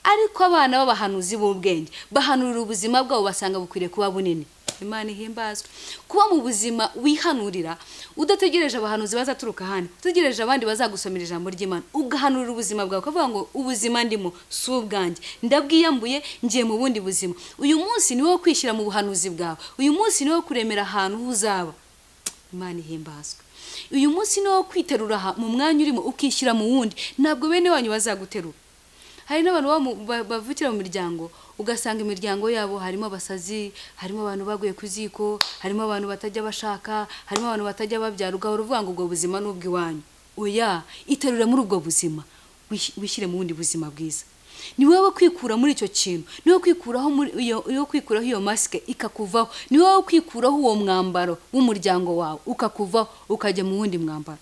ariko abana b'abahanuzi b'ubwenge bahanurira ubuzima bwabo basanga bukwiriye kuba bunini. Imana ihimbazwe. Kuba mu buzima wihanurira udategereje abahanuzi bazaturuka hano, utegereje abandi bazagusomera ijambo ry'Imana, ugahanurira ubuzima bwawe ukavuga ngo ubuzima ndimo si ubwanjye, ndabwiyambuye ngiye mu bundi buzima. Uyu munsi ni wo kwishyira mu buhanuzi bwawe, uyu munsi ni wo kuremera ahantu uzaba. Imana ihimbazwe. Uyu munsi ni wo kwiterura mu mwanya urimo ukishyira mu wundi, ntabwo bene wanyu bazaguterura. Hari n'abantu bavukira mu miryango ugasanga imiryango yabo harimo abasazi, harimo abantu baguye ku ziko, harimo abantu batajya bashaka, harimo abantu batajya babyara, ugahora uvuga ngo ubwo buzima n'ubw'iwanyu. Oya, iterura muri ubwo buzima wishyire mu wundi buzima bwiza. Ni wowe kwikura muri icyo kintu, ni wowe kwikuraho iyo maske ikakuvaho, ni wowe kwikuraho uwo mwambaro w'umuryango wawe ukakuvaho ukajya mu wundi mwambaro.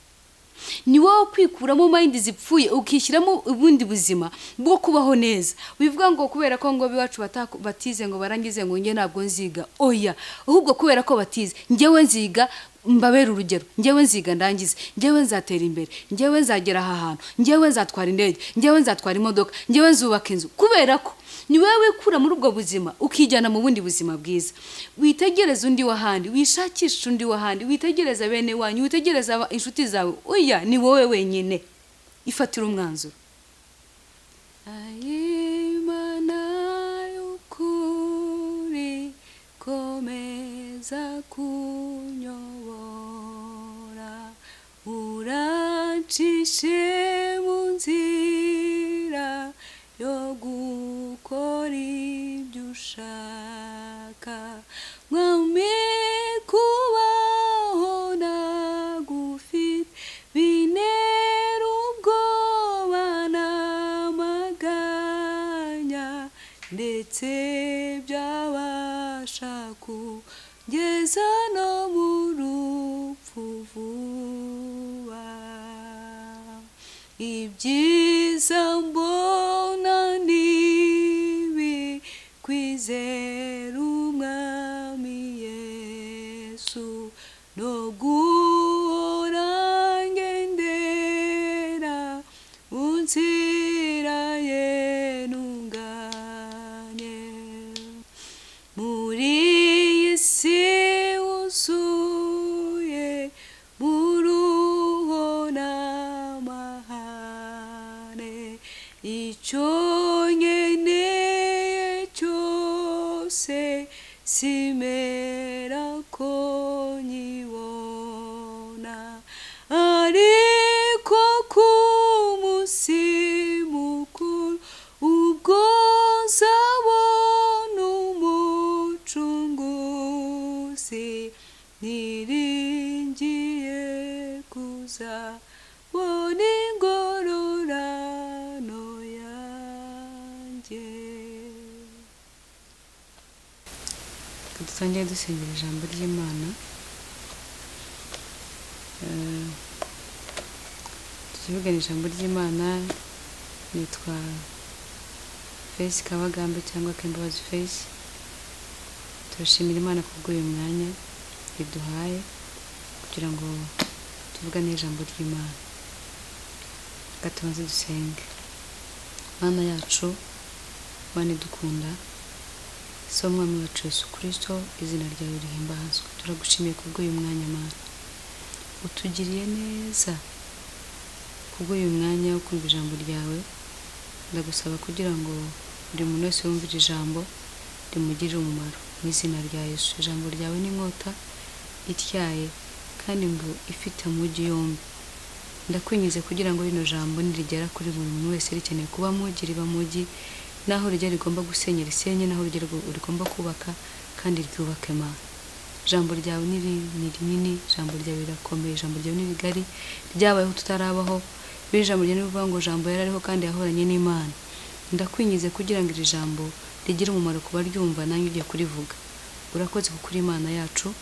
Ni wowe kwikuramo mind zipfuye ukishyiramo ubundi buzima bwo kubaho neza. Bivuga ngo kubera ko ngo biwacu batize ngo barangize ngo nge ntabwo nziga. Oya, ahubwo kubera ko batize ngewe nziga mbabera urugero, ngewe nziga ndangize, ngewe nzatera imbere, ngewe nzagera aha hantu, ngewe nzatwara indege, ngewe nzatwara imodoka, ngewe nzubaka inzu. Kubera ko ni wowe kura muri ubwo buzima ukijyana mu bundi buzima bwiza. Witegereza undi wahandi, wishakisha undi wahandi, witegereza bene wanyu, witegereza inshuti zawe. Oya, ni wowe wenyine. Ifatira umwanzuro. Imana y'ukuri komeza kunyobora, urancishe mu nzira yo gukora ibyo ushaka. Mwami kubaho nagufite binera ubwoba n'amaganya, ndetse byabasha kugeza no mu rupfu vuba. Ibyiza mbona nibi kwizera umwami Yesu, no guhora ngendera mu nzira ye ntunganye. Muri iyi si wuzuye muruho n'amahane, icyo nkeneye cyose simera ko nyibona, ariko ku munsi mukuru ubwo nzabona umucunguzi, niringiye kuzabona ingororano yanjye. Dutangire dusengera ijambo ry'Imana. Tuvugana ijambo ry'Imana. Nitwa Face Kabagambe cyangwa Kembabazi Face. Turashimira Imana kubw'uyu mwanya iduhaye kugira ngo tuvugane ijambo ry'Imana. Gatumaze dusenge. Mana yacu, Mana idukunda, so mwami wacu Yesu Kristo, izina ryawe rihimbazwe. Turagushimiye kubw'uyu mwanya Mana, utugiriye neza kubw'uyu mwanya wo kumva ijambo ryawe. Ndagusaba kugira ngo buri muntu wese wumvira ijambo rimugirire umumaro mu izina rya Yesu. Ijambo ryawe ni inkota ityaye kandi ngo ifite amujyi yombi. Ndakwingize kugira ngo rino jambo nirigera kuri buri muntu wese rikeneye kuba mugi riba mugi, naho rijya rigomba gusenya risenye, naho rijya rigomba kubaka kandi ryubake Mana. Ijambo ryawe ni rinini, ijambo ryawe rirakomeye, ijambo ryawe ni rigari, ryabayeho tutarabaho. Ijambo ryawe rivuga ngo ijambo yarariho kandi yahoranye n'Imana. Ndakwingize kugira ngo iri jambo rigire umumaro ku baryumva nanjye ugiye kurivuga. Urakoze kuko uri Imana yacu,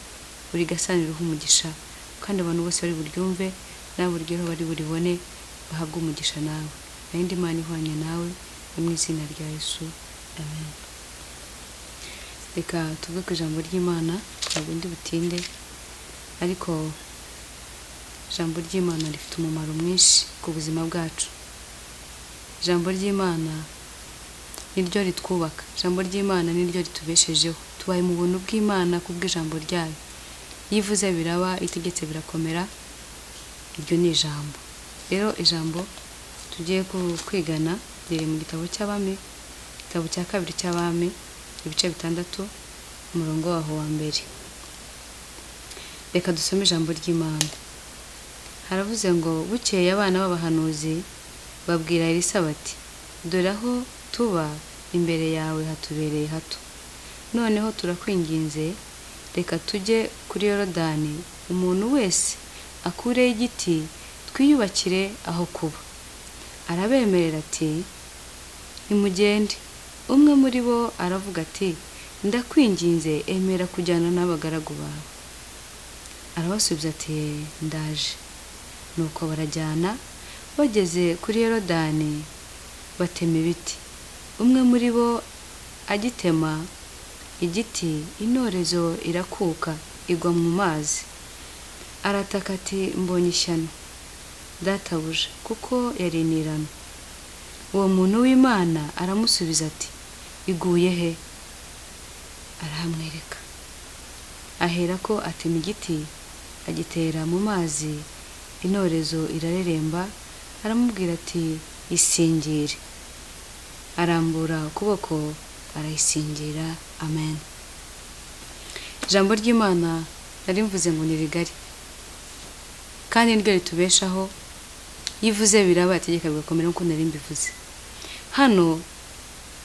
uri gasanira umugisha, kandi abantu bose bari buryumve nawe urugero bari buribone bahabwa umugisha nawe. Nayindi Imana ihwanye nawe mu izina rya Yesu, amen. Reka tuvuge ku ijambo ry'Imana, ntabwo ndi butinde, ariko ijambo ry'Imana rifite umumaro mwinshi ku buzima bwacu. Ijambo ry'Imana niryo ritwubaka, ijambo ry'Imana niryo ritubeshejeho, tubaye mu buntu bw'Imana kubw'ijambo ryayo. Yivuze biraba, itegetse birakomera, iryo ni ijambo. Rero ijambo tugiye kwigana riri mu gitabo cy'Abami, igitabo cya kabiri cy'Abami, ibice 6, umurongo waho wa mbere. Reka dusome ijambo ry'Imana. Haravuze ngo bukeye abana b'abahanuzi babwira Elisa bati, dore aho tuba imbere yawe hatubereye hato, noneho turakwinginze reka tujye kuri Yorodani, umuntu wese akureho igiti twiyubakire aho kuba. Arabemerera ati, nimugende. Umwe muri bo aravuga ati, ndakwinginze emera kujyana n'abagaragu bawe. Arabasubiza ati, ndaje. Nuko barajyana, bageze kuri Yorodani batema ibiti. Umwe muri bo agitema igiti, intorezo irakuka igwa mu mazi. Arataka ati, mbonye ishyano databuja, kuko yari intirano. Uwo muntu w'Imana aramusubiza ati, iguye he? Arahamwereka. Aherako atema igiti agitera mu mazi, intorezo irareremba. Aramubwira ati, isingire. Arambura ukuboko arayisingira. Amen. Ijambo ry'Imana narimvuze ngo ni rigari kandi niryo ritubeshaho. Yivuze biraba, itegeka bigakomera nk'uko nari mbivuze. Hano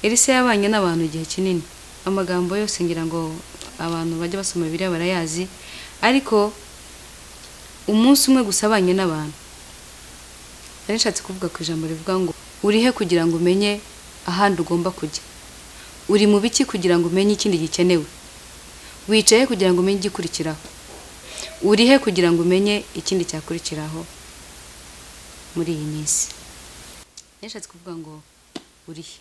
Elisa yabanye n'abantu igihe kinini, amagambo yose ngira ngo abantu bajya basoma Bibiliya barayazi, ariko umunsi umwe gusa abanye n'abantu. Nari nshatse kuvuga ku ijambo rivuga ngo urihe kugira ngo umenye ahandi ugomba kujya? Uri mu biki kugira ngo umenye ikindi gikenewe? Wicaye kugira ngo umenye igikurikiraho? Urihe kugira ngo umenye ikindi cyakurikiraho muri iyi minsi? Nari nshatse kuvuga ngo urihe.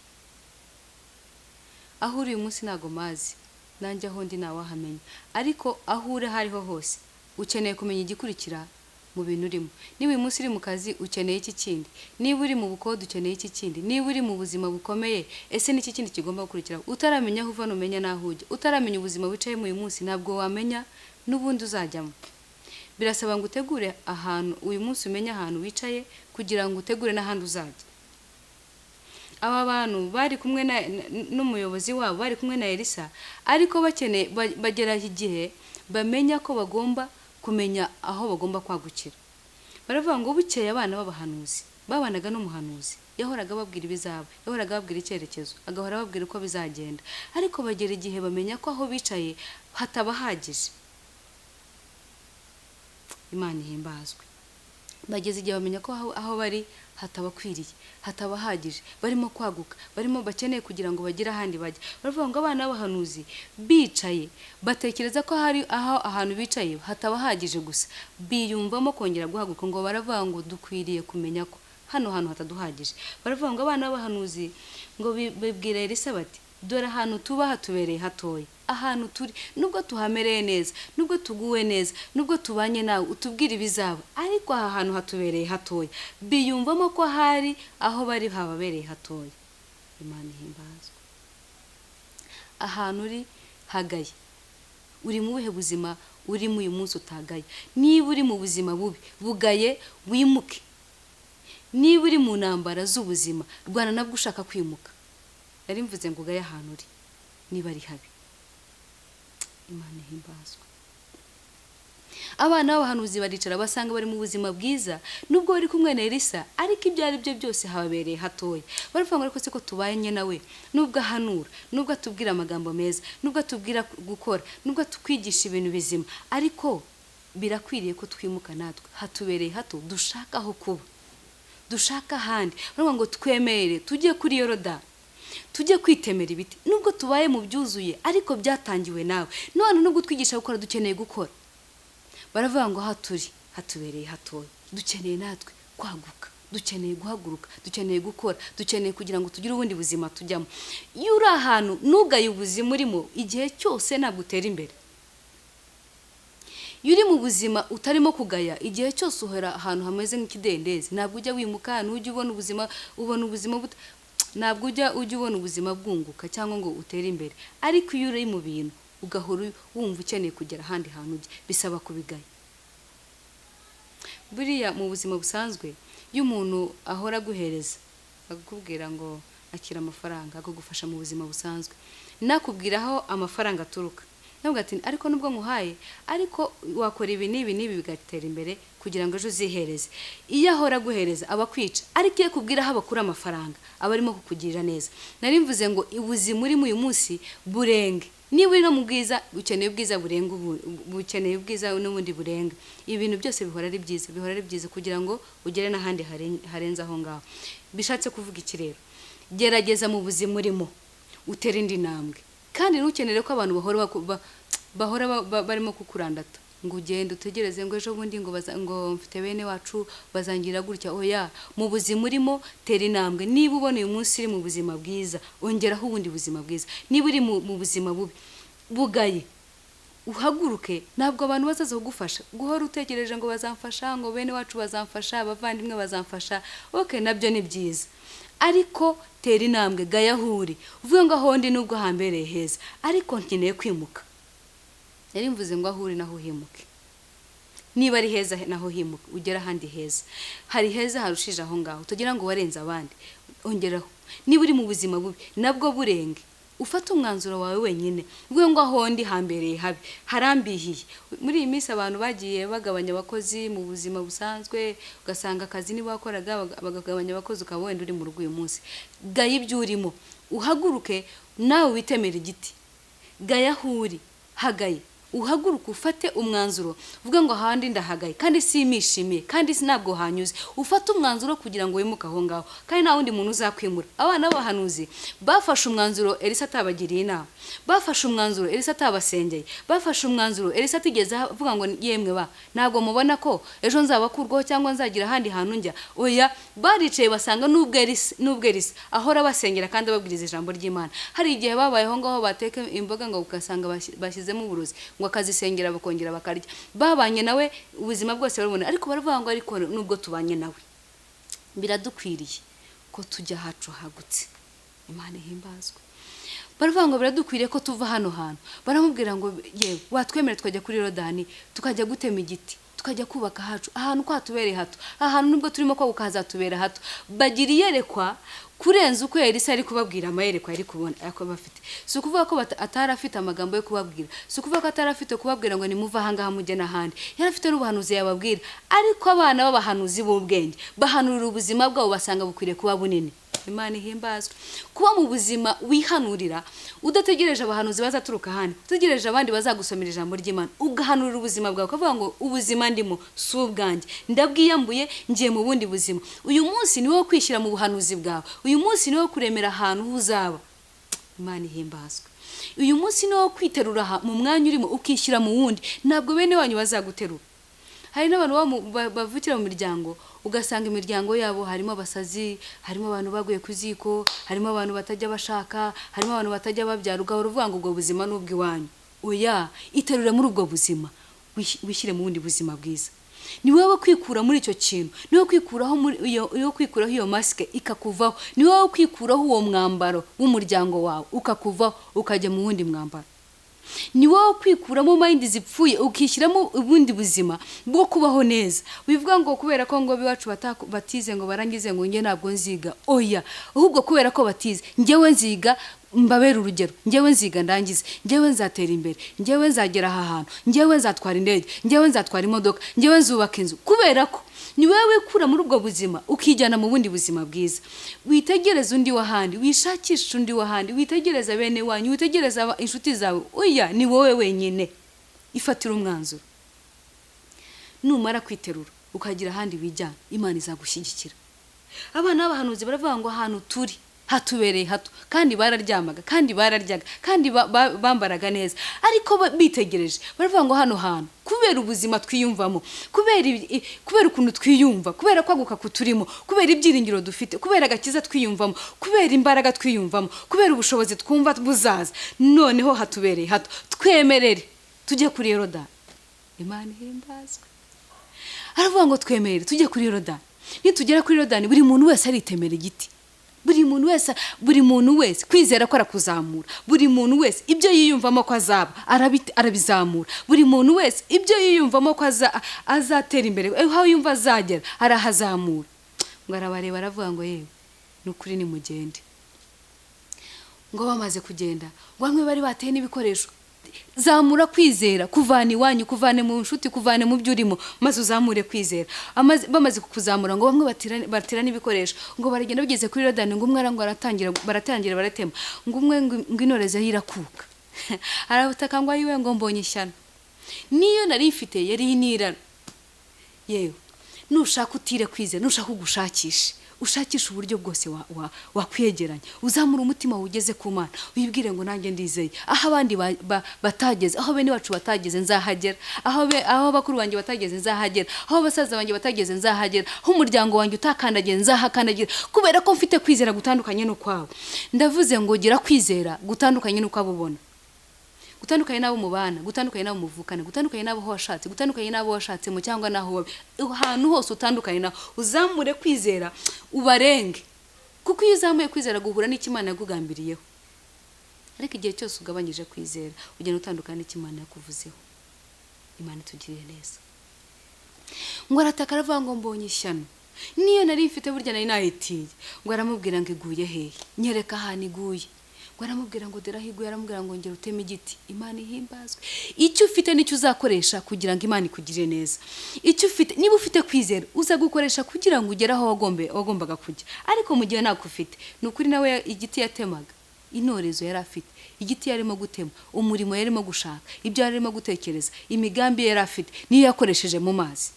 Aho uri uyu munsi ntago mazi, nanjye aho ndi nawahamenya, ariko aho uri hariho hose ukeneye kumenya igikurikira mu bintu urimo. Niba uyu munsi uri mu kazi ukeneye iki kindi, niba uri mu bukode ukeneye iki kindi, niba uri mu buzima bukomeye ese n'iki kindi kigomba gukurikira. Utaramenya aho uva numenya naho ujya, utaramenya ubuzima wicayemo uyu munsi ntabwo wamenya n'ubundi uzajyamo. Birasaba ngo utegure ahantu uyu munsi, umenye ahantu wicaye kugira ngo utegure n'ahandi uzajya. Aba bantu bari kumwe n'umuyobozi wabo, bari kumwe na Elisa, ariko bagera igihe bamenya ko bagomba kumenya aho bagomba kwagukira. Baravuga ngo bukeye abana b'abahanuzi babanaga n'umuhanuzi, yahoraga babwira ibizaba, yahoraga babwira icyerekezo, agahora babwira uko bizagenda, ariko bagera igihe bamenya ko aho bicaye hatabahagije. Imana ihimbazwe. Bageze igihe bamenya ko aho bari hatabakwiriye, hatabahagije, barimo kwaguka, barimo bakeneye kugira ngo bagire ahandi bajya. Baravuga ngo abana b'abahanuzi bicaye batekereza ko hari aho ahantu bicaye hatabahagije gusa, biyumvamo kongera guhaguka. Ngo baravuga ngo dukwiriye kumenya ko hano hantu hataduhagije. Baravuga ngo abana b'abahanuzi ngo bibwira Elisa bati, dore ahantu tuba hatubereye hatoya. Ahantu turi nubwo tuhamereye neza, nubwo tuguwe neza, nubwo tubanye nawe utubwira ibizaba, ariko aha hantu hatubereye hatoya. Biyumvamo ko hari aho bari hababereye hatoya. Imana ihimbazwe. Ahantu uri hagaye. Uri mu buhe buzima uri mu uyu munsi utagaye? Niba uri mu buzima bubi bugaye, wimuke. Niba uri mu ntambara z'ubuzima, rwana nabwo ushaka kwimuka. Nari mvuze ngo ugaye ahantu uri niba ari habi. Imana ihimbazwe. Abana b'abahanuzi baricara basanga bari mu buzima bwiza, nubwo bari kumwe na Elisa, ariko ibyo ari byo byose hababereye hatoya. Baravuga ngo ariko se ko tubanye nawe, nubwo ahanura, nubwo atubwira amagambo meza, nubwo atubwira gukora, nubwo tukwigisha ibintu bizima, ariko birakwiriye ko twimuka natwe. Hatubereye hato, dushaka aho kuba, dushaka ahandi. Baravuga ngo twemere tujye kuri Yorodani, tujye kwitemera ibiti. Nubwo tubaye mu byuzuye, ariko byatangiwe nawe. None nubwo twigisha gukora, dukeneye gukora. Baravuga ngo haturi hatubereye hatoya, dukeneye natwe kwaguka, dukeneye guhaguruka, dukeneye gukora, dukeneye kugira ngo tugire ubundi buzima tujyamo. Iyo uri ahantu nugaye ubuzima urimo, igihe cyose ntabwo utera imbere. Iyo uri mu buzima utarimo kugaya, igihe cyose uhora ahantu hameze nk'ikidendezi, ntabwo ujya wimuka, ntujya ubona ubuzima ntabwo ujya ubona ubuzima bwunguka cyangwa ngo utere imbere, ariko iyo uri mu bintu ugahora wumva ukeneye kugera ahandi hantu ujya, bisaba kubigaya. Buriya mu buzima busanzwe iyo umuntu ahora aguhereza akakubwira ngo akira amafaranga akagufasha mu buzima busanzwe, nakubwira aho amafaranga aturuka, ntabwo ati ariko nubwo nkuhaye ariko wakora ibi n'ibi bigatera imbere kugira ngo ejo uzihereze. Iyo ahora aguhereza aba kwica, ariko iyo akubwira aho bakura amafaranga aba arimo kukugirira neza. Nari mvuze ngo ubuzima urimo uyu munsi burenge, niba uri no mu bwiza ukeneye ubwiza burenga, bukeneye ubwiza n'ubundi burenga. Ibintu byose bihora ari byiza kugira ngo ugere n'ahandi harenze aho ngaho. Bishatse kuvuga iki rero? Gerageza mu buzima urimo utera indi ntambwe, kandi ntukenere ko abantu bahora barimo kukurandata ngo ugende utegereze ngo ejo bundi ngo mfite bene wacu bazangira gutya. Oya, mu buzima urimo tera intambwe. Niba ubona uyu munsi uri mu buzima bwiza, ongeraho ubundi buzima bwiza. Niba uri mu buzima bubi, bugaye, uhaguruke. Ntabwo abantu bazaza kugufasha guhora utegereje ngo bazamfasha, ngo bene wacu bazamfasha, abavandimwe bazamfasha. Okay, nabyo ni byiza, ariko tera intambwe, gaya huri uvuge ngo aho ndi nubwo hambereye heza, ariko nkeneye kwimuka. Yari mvuze ngo ahuri naho himuke. Niba ari heza naho himuke, ugera ahandi heza. Hari heza harushije aho ngaho, tugira ngo warenze abandi, ongeraho. Niba uri mu buzima bubi nabwo burenge, ufata umwanzuro wawe wenyine, uvuge ngo aho ndi hambereye habi, harambihiye. Muri iyi minsi abantu bagiye bagabanya abakozi mu buzima busanzwe, ugasanga akazi niba wakoraga bagabanya abakozi, ukaba wenda uri mu rugo uyu munsi. Gaya ibyo urimo, uhaguruke nawe witemera igiti. Gaya huri, hagaye, uhaguruka ufate umwanzuro, uvuga ngo ahandi ndahagaye kandi simishimiye kandi sinabwo hanyuze. Ufate umwanzuro kugira ngo wimuke aho ngaho, kandi nta wundi muntu uzakwimura. Abana b'abahanuzi bafashe umwanzuro Elisa atabagiriye inama, bafashe umwanzuro Elisa atabasengeye, bafashe umwanzuro Elisa atigeze avuga ngo yemwe ntabwo mubona ko ejo nzabakurwaho cyangwa nzagira ahandi hantu njya. Oya, baricaye basanga nubwo Elisa ahora basengera kandi ababwiriza ijambo ry'Imana. Hari igihe babayeho ngaho bateka imboga ngo ugasanga bashyizemo uburozi, ngo akazisengera bakongera bakarya. Babanye nawe ubuzima bwose barabona, ariko baravuga ngo ariko nubwo tubanye nawe biradukwiriye ko tujya hacu hagutse. Imana ihimbazwe. Baravuga ngo biradukwiriye ko tuva hano hantu. Baramubwira ngo yewe watwemere twajya kuri Yorodani tukajya gutema igiti, tukajya kubaka hacu ahantu kwatubereye hato, ahantu nubwo turimo ko ukazatubera hato. Bagira iyerekwa kurenza uko Elisa ari kubabwira amayerekwa yari kubona ako bafite. Si ukuvuga ko atari afite amagambo yo kubabwira, si ukuvuga ko atari afite kubabwira ngo nimuva ahangaha mujye n'ahandi. Yari afite n'ubuhanuzi yababwira, ariko abana b'abahanuzi b'ubwenge bahanurira ubuzima bwabo basanga bukwiriye kuba bunini. Imana ihimbazwe. Kuba mu buzima wihanurira udategereje abahanuzi bazaturuka hano, utegereje abandi bazagusomera ijambo ry'Imana, ugahanurira ubuzima bwawe ukavuga ngo ubuzima ndimo si ubwanjye, ndabwiyambuye ngiye mu bundi buzima. Uyu munsi ni wo kwishyira mu buhanuzi bwawe, uyu munsi ni wo kuremera ahantu uzaba. Imana ihimbazwe. Uyu munsi ni wo kwiterura mu mwanya urimo ukishyira mu wundi, ntabwo bene wanyu bazaguterura. Hari n'abantu bavukira mu miryango, ugasanga imiryango yabo harimo abasazi, harimo abantu baguye ku ziko, harimo abantu batajya bashaka, harimo abantu batajya babyara, ugahora uvuga ngo ubwo buzima n'ubw'iwanyu. Oya, iterure muri ubwo buzima, wishyire mu bundi buzima bwiza. Ni wowe kwikura muri icyo kintu, ni wowe kwikuraho iyo maske ikakuvaho, ni wowe kwikuraho uwo mwambaro w'umuryango wawe ukakuvaho ukajya mu wundi mwambaro. Ni wowe kwikuramo mind zipfuye ukishyiramo ubundi buzima bwo kubaho neza. Bivuga ngo kubera ko ngo biwacu batize ngo barangize ngo nge ntabwo nziga. Oya, ahubwo kubera ko batize ngewe nziga mbabera urugero, ngewe nziga ndangize, ngewe nzatera imbere, ngewe nzagera aha hantu, ngewe nzatwara indege, ngewe nzatwara imodoka, ngewe nzubaka inzu. Kubera ko ni wowe kura muri ubwo buzima ukijyana mu bundi buzima bwiza. Witegereza undi wahandi, wishakisha undi wahandi, witegereza bene wanyu, witegereza inshuti zawe. Oya, ni wowe wenyine ifatira umwanzuro. Numara kwiterura ukagira ahandi wijyana, Imana izagushyigikira. Abana b'abahanuzi baravuga ngo ahantu turi hatubereye hato, kandi bararyamaga, kandi bararyaga, kandi bambaraga neza, ariko bitegereje baravuga ngo hano hantu kubera ubuzima twiyumvamo, kubera ukuntu twiyumva, kubera kwaguka kuturimo, kubera ibyiringiro dufite, kubera agakiza twiyumvamo, kubera imbaraga twiyumvamo, kubera ubushobozi twumva buzaza, noneho hatubereye hato, twemerere tujye kuri Yorodani. Imana ihimbazwe. Aravuga ngo twemerere tujye kuri Yorodani. Nitugera kuri Yorodani buri muntu wese aritemera igiti, buri muntu wese kwizera ko arakuzamura. Buri muntu wese ibyo yiyumvamo ko azaba arabizamura. Buri muntu wese ibyo yiyumvamo ko azatera imbere, aho yumva azagera arahazamura. Ngo arabareba aravuga ngo yewe nukuri ni mugende. Ngo bamaze kugenda, bamwe bari bateye n'ibikoresho. Zamura kwizera, kuvana iwanyu, kuvane mu nshuti, kuvane mu byurimo, maze uzamure kwizera. Bamaze kukuzamura ngo bamwe batira n'ibikoresho, ngo baragenda bigeze kuri Yorodani, ngo umwe ngo baratangira baratema, ngo umwe ngo inoreze yirakuka. Arabutaka ngo ayiwe ngo mbonye ishyano. Niyo nari ifite yari inirana. Yewe nushaka utire kwizera, nushaka ugushakisha, ushakisha uburyo bwose wakwiyegeranya, uzamura umutima ugeze ku Mana, wibwire ngo nanjye ndizeye aho abandi batageze, aho bene wacu batageze nzahagera, aho bakuru banjye batageze nzahagera, aho basaza banjye batageze nzahagera, aho umuryango wanjye utakandagiye nzahakandagira, kubera ko mfite kwizera gutandukanye n'ukwawe. Ndavuze ngo gira kwizera gutandukanye n'ukwabo ubona, gutandukanye n'abo mubana, gutandukanye n'abo muvukana, gutandukanye n'abo washatse, gutandukanye n'abo washatse mu cyangwa naho ahantu hose utandukanye naho, uzamure kwizera ubarenge. Kuko iyo uzamuye kwizera guhura n'Imana yagugambiriyeho. Ariko igihe cyose ugabanyije kwizera ugenda utandukana n'Imana yakuvuzeho. Imana itugirire neza. Ngo arataka aravuga ngo mbonye ishyano. Niyo nari mfite burya nari nahitiye. Ngo aramubwira ngo iguye hehe, nyereka ahantu iguye. Ngo aramubwira ngo derahiguye, aramubwira ngo ngera uteme igiti. Imana ihimbazwe. Icyo ufite nicyo uzakoresha kugira ngo Imana ikugirire neza. Icyo ufite, niba ufite kwizera uza gukoresha kugira ngo ugere aho wagombaga kujya. Ariko mu gihe ntako ufite, nukuri nawe igiti yatemaga, intorezo yari afite, igiti yarimo gutema, umurimo yarimo gushaka, ibyo yarimo gutekereza, imigambi yari afite niyo yakoresheje mu mazi.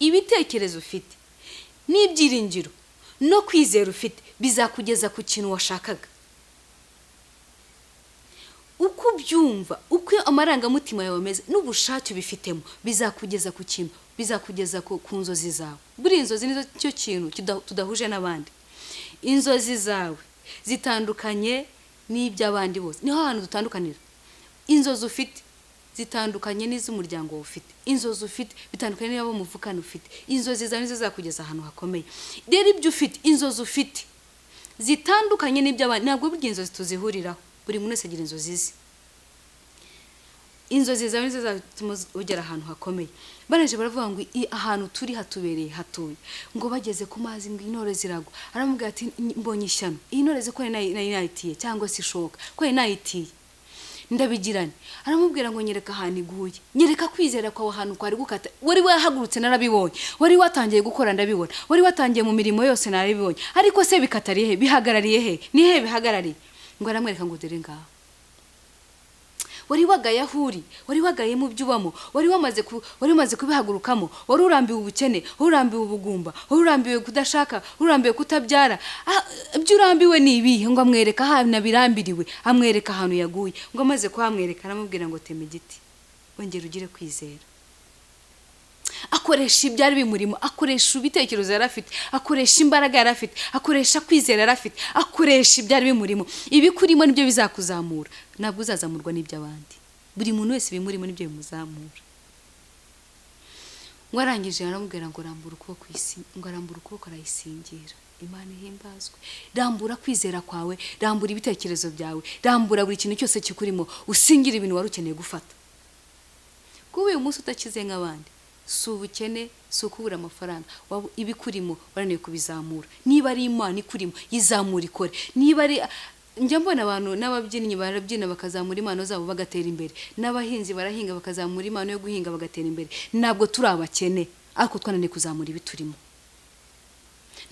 Ibitekerezo ufite n'ibyiringiro no kwizera ufite bizakugeza ku kintu washakaga. Uko byumva, uko amarangamutima yawe ameze n'ubushake ubifitemo bizakugeza ku kintu, bizakugeza ku nzozi zawe. Buri inzozi nizo cyo kintu tudahuje n'abandi. Inzozi zawe zitandukanye n'iby'abandi bose, niho hantu dutandukanira. Inzozi ufite zitandukanye n'iz'umuryango ufite, inzozi ufite bitandukanye n'abo muvukana ufite. Inzozi zawe nizo zakugeza ahantu hakomeye. Rero ibyo ufite, inzozi ufite zitandukanye n'iby'abandi, ntabwo burya inzozi tuzihuriraho. Buri muntu wese agira inzozi ze. Inzozi zawe nizo zatuma ugera ahantu hakomeye. Baraje baravuga ngo ahantu turi hatubereye hatuye. Ngo bageze ku mazi ngo intore ziragwa. Aramubwira ati mbonye ishyano. Iyi ntore ze ko nayitiye cyangwa se ishoka, ko nayitiye ndabigirane. Aramubwira ngo nyereka ahantu iguye, nyereka kwizera kwawe ahantu kwari gukata. Wari wahagurutse narabibonye, wari watangiye gukora ndabibona, wari watangiye mu mirimo yose narabibonye, ariko se bikatariye he, bihagarariye he, ni he bihagarariye? Ngo aramwereka ngo dore ngaho. Wari wagaye ahuri, wari wagaye mu byubamo, wari umaze kubihagurukamo, wari urambiwe ubukene, urambiwe ubugumba, urambiwe kudashaka, urambiwe kutabyara. Ibyo urambiwe ni ibihe? Ngo amwereka ahantu nabirambiriwe, amwereka ahantu yaguye. Ngo amaze kuhamwereka aramubwira ngo teme igiti, wongera ugire kwizera. Akoresha ibyari bimurimo, akoresha ibitekerezo yari afite, akoresha imbaraga yari afite, akoresha kwizera yari afite, akoresha ibyari bimurimo. Ibikurimo nibyo bizakuzamura, ntabwo uzazamurwa n'iby'abandi. Buri muntu wese bimurimo nibyo bimuzamura. Ngo arangije aramubwira ngo rambura ukuboko kw'isi, ngo arambura ukuboko arayisingira. Imana ihimbazwe. Rambura kwizera kwawe, rambura ibitekerezo byawe, rambura buri kintu cyose kikurimo, usingira ibintu wari ukeneye gufata. Kuba uyu munsi utakize nk'abandi, si ubukene, si ukubura amafaranga, ibikurimo waraneye kubizamura. Niba ari Imana ikurimo, yizamura ikore. Niba ari njya mbona abantu n'ababyinnyi barabyina bakazamura impano zabo bagatera imbere, n'abahinzi barahinga bakazamura impano yo guhinga bagatera imbere. Ntabwo turi abakene, ariko twananiye kuzamura ibiturimo.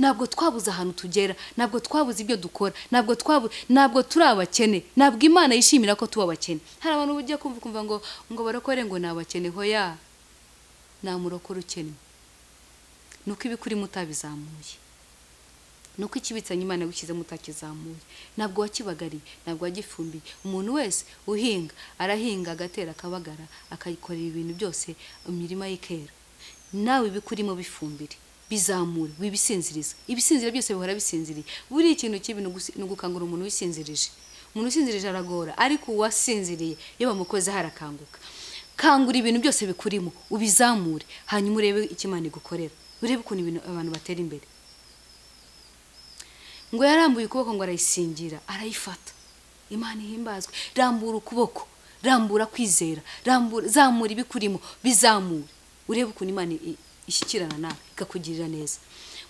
Ntabwo twabuze ahantu tugera, ntabwo twabuze ibyo dukora, ntabwo turi abakene. Ntabwo Imana yishimira ko tuba abakene. Hari abantu bujya kumva ngo barakore ngo ni abakene. Hoya, nta murokore ukennye. Nuko ibikurimo utabizamuye, nuko ikibitsanye Imana yagushyize mutakizamuye. Ntabwo wakibagariye, ntabwo wagifumbiye. Umuntu wese uhinga arahinga, agatera, akabagara, akayikorera ibintu byose, imirima y'ikera. Nawe ibikurimo bifumbire, bizamure, wibisinziriza. Ibisinzira byose bihora bisinziriye. Buri ikintu kibi no gukangura umuntu wisinzirije. Umuntu usinzirije aragora, ariko uwasinziriye iyo bamukoze harakanguka. Kangura ibintu byose bikurimo, ubizamure, hanyuma urebe icyo Imana igukorera. Urebe ukuntu abantu batera imbere. ngo yarambuye ukuboko ngo arayisingira arayifata. Imana ihimbazwe. Rambura ukuboko, rambura kwizera, zamura ibikurimo, bizamure urebe ukuntu Imana ishyikirana nawe ikakugirira neza.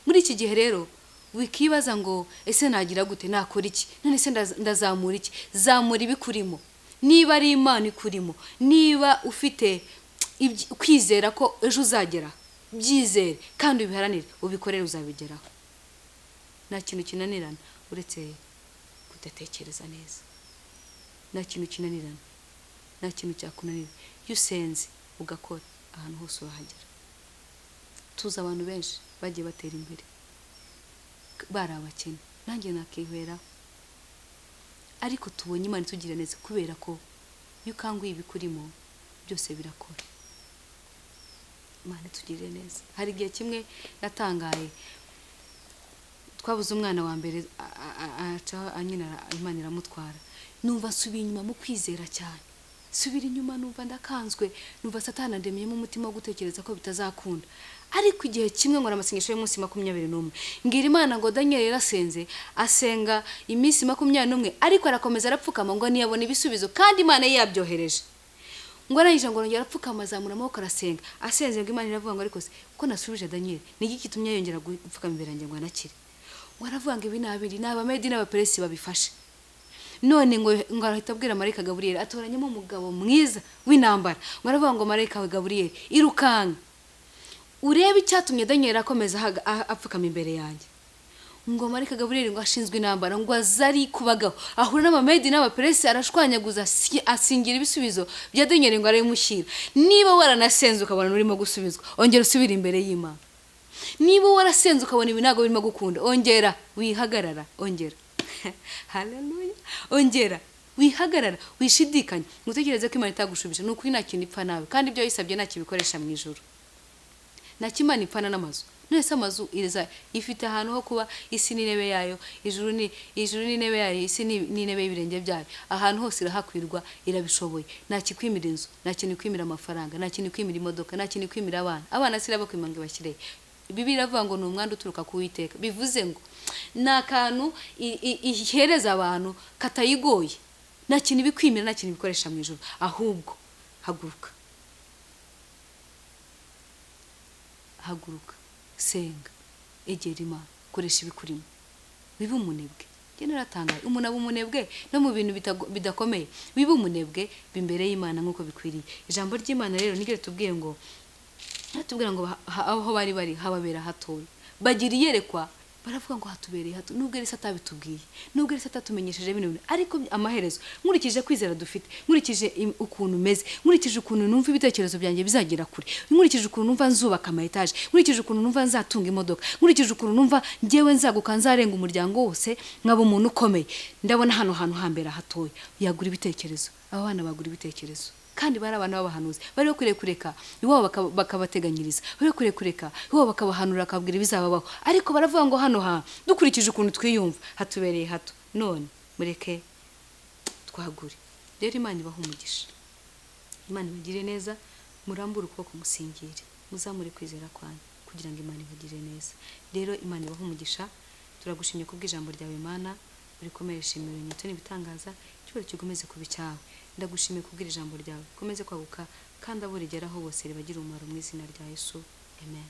Muri iki gihe rero wikibaza ngo ese nagira gute, nakora iki, none se ndazamura iki? Zamura ibikurimo. Niba ari Imana ikurimo, niba ufite kwizera ko ejo uzagera, byizere kandi ubiharanire, ubikorere uzabigeraho. Nta kintu kinanirana uretse kudatekereza neza. Nta kintu kinanirana, nta kintu cyakunanira. Iyo usenze ugakora, ahantu hose urahagera. Tuzi abantu benshi bagiye batera imbere bari abakene, nanjye nakihwera, ariko tubonye Imana itugira neza kubera ko iyo ukanguye ibikurimo byose birakora. Imana itugirire neza. Hari igihe kimwe natangaye, twabuze umwana wa mbere aca anyina, Imana iramutwara. Numva subiye inyuma mu kwizera cyane, subira inyuma, numva ndakanzwe, numva Satani andemyemo umutima wo gutekereza ko bitazakunda. Ariko igihe kimwe nkora amasengesho y'umunsi 21, ngira Imana ngo Daniel yarasenze, asenga iminsi 21, ariko arakomeza arapfukama ngo niyabona ibisubizo, kandi Imana yabyohereje. Ngo arangije ngo yongera apfukama, azamura amaboko arasenga, asenze ngo Imana iravuga ngo ariko se ko nasubije Daniel, ni iki gitumye yongera gupfukama imbere yanjye ngo anakire? Ngo aravuga ngo ibi nabiri n'abamedi n'abaperesi babifashe. None ngo arahita abwira marayika Gabriel, atoranyemo umugabo mwiza w'intambara. Ngo aravuga ngo marayika wa Gabriel, irukanga urebe icyatumye Daniel akomeza apfukama imbere yanjye. Ngo marayika Gabriel ngo ashinzwe intambara, ngo azari kubagaho, ahura n'abamedi n'abaperesi, arashwanyaguza, asingira ibisubizo bya Daniel ngo arayimushyira. Niba waranasenze ukabona urimo gusubizwa, ongera usubira imbere y'Imana. Niba warasenze ukabona ibi ntago birimo gukunda, ongera wihagarara, ongera. Haleluya. Ongera wihagarara, wishidikanya, ngutekereze ko Imana itagushubije. Nuko nta kintu ipfa nawe, kandi ibyo yisabye nta kibikoresha mu ijuru. Nta kimana ipfana n'amazu. Nese amazu ifite ahantu ho kuba, isi n'intebe yayo, ijuru n'intebe yayo, isi n'intebe y'ibirenge byayo. Ahantu hose irahakwirwa, irabishoboye. Nta kikwimira inzu, nta kintu kwimira amafaranga, nta kintu kwimira imodoka, nta kintu kwimira abana. Abana siraba kwimanga bashyire. Bibiliya iravuga ngo ni umwanda uturuka ku Uwiteka. Bivuze ngo nta kantu ihereza abantu katayigoye, nta kintu bikwimira, nta kintu bikoresha mu ijuru. Ahubwo haguruka, haguruka, senga, egera Imana, koresha ibikurimo, wibe umunebwe. Njye naratangaye, umuntu aba umunebwe no mu bintu bidakomeye. Wibe umunebwe bimbere y'Imana nk'uko bikwiriye. Ijambo ry'Imana rero nigere tubwiye ngo, natubwira ngo aho bari hababera hatoya, bagira iyerekwa, baravuga ngo hatubereye hato. Nubwo Elisa atabitubwiye, nubwo Elisa atatumenyesheje bino bintu, ariko amaherezo nkurikije kwizera dufite, nkurikije ukuntu meze, nkurikije ukuntu numva ibitekerezo byanjye bizagera kure, nkurikije ukuntu numva nzubaka ama etage, nkurikije ukuntu numva nzatunga imodoka, nkurikije ukuntu numva ngewe nzaguka nzarenga umuryango wose nkaba umuntu ukomeye, ndabona hano hantu hambera hatoya. Yagura ibitekerezo, aba bana bagura ibitekerezo, kandi bari abantu b'abahanuzi, bari bakwiriye kureka iwabo bakabateganyiriza, bari bakwiriye kureka iwabo bakabahanura, akabwira ibizababaho. Ariko baravuga ngo hano dukurikije ukuntu twiyumva hatubereye hato. None mureke twagure. Rero Imana ibaha umugisha, Imana ibagire neza, murambure ukuboko musingire, muzamure kwizera kwanyu kugira ngo Imana ibagire neza. Rero Imana ibaha umugisha. Turagushimye kubw'ijambo ryawe Imana, urikomeresha ibimenyetso n'ibitangaza, cyubahiro kigomeze kuba icyawe. Ndagushimiye kubwira ijambo ryawe, komeze kwaguka kandi abo rigeraho bose ribagira umumaro mu izina rya Yesu. Amen.